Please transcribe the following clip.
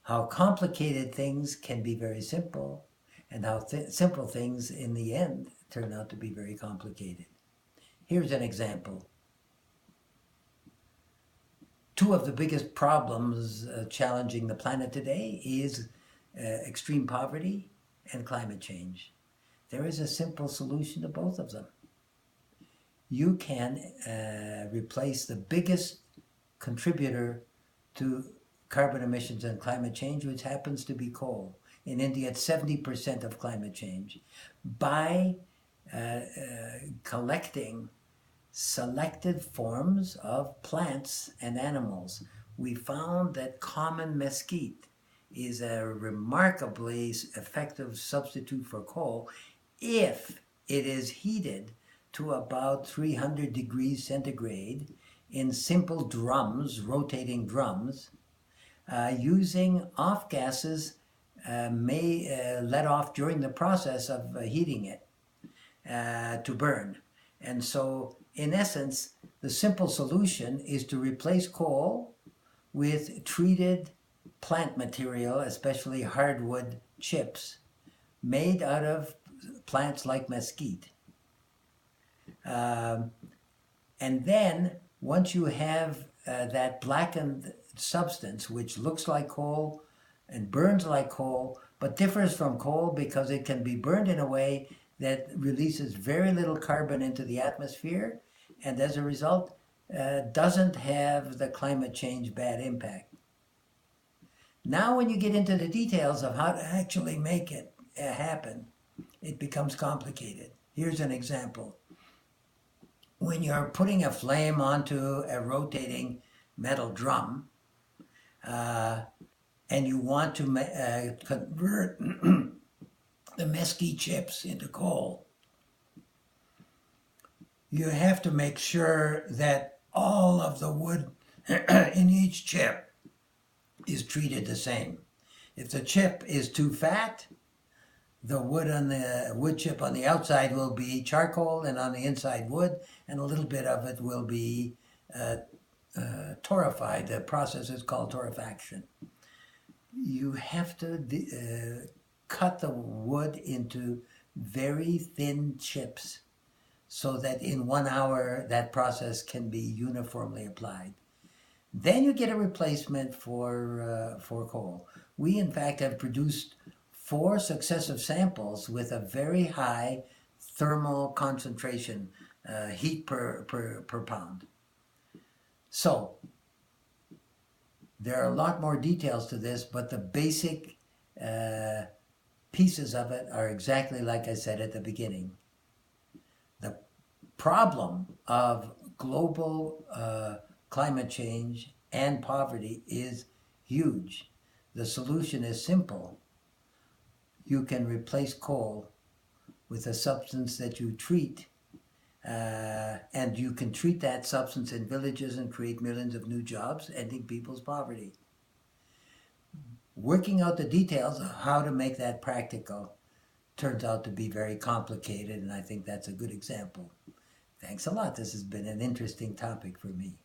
how complicated things can be very simple, and how simple things in the end turn out to be very complicated. Here's an example. Two of the biggest problems challenging the planet today is extreme poverty and climate change. There is a simple solution to both of them. You can replace the biggest contributor to carbon emissions and climate change, which happens to be coal. In India, it's 70% of climate change. By collecting selected forms of plants and animals, we found that common mesquite is a remarkably effective substitute for coal if it is heated to about 300 degrees centigrade in simple drums, rotating drums, using off gases let off during the process of heating it to burn. And so, in essence, the simple solution is to replace coal with treated plant material, especially hardwood chips, made out of plants like mesquite. And then, once you have that blackened substance, which looks like coal and burns like coal, but differs from coal because it can be burned in a way that releases very little carbon into the atmosphere, and as a result, doesn't have the climate change bad impact. Now, when you get into the details of how to actually make it happen, it becomes complicated. Here's an example. When you're putting a flame onto a rotating metal drum, and you want to convert the mesquite chips into coal, you have to make sure that all of the wood in each chip is treated the same. If the chip is too fat, the wood chip on the outside will be charcoal, and on the inside wood, and a little bit of it will be torrefied. The process is called torrefaction. You have to cut the wood into very thin chips so that in 1 hour that process can be uniformly applied. Then you get a replacement for coal. We, in fact, have produced 4 successive samples with a very high thermal concentration, heat per pound. So, there are a lot more details to this, but the basic pieces of it are exactly like I said at the beginning. The problem of global climate change and poverty is huge. The solution is simple. You can replace coal with a substance that you treat, and you can treat that substance in villages and create millions of new jobs, ending people's poverty. Working out the details of how to make that practical turns out to be very complicated, and I think that's a good example. Thanks a lot. This has been an interesting topic for me.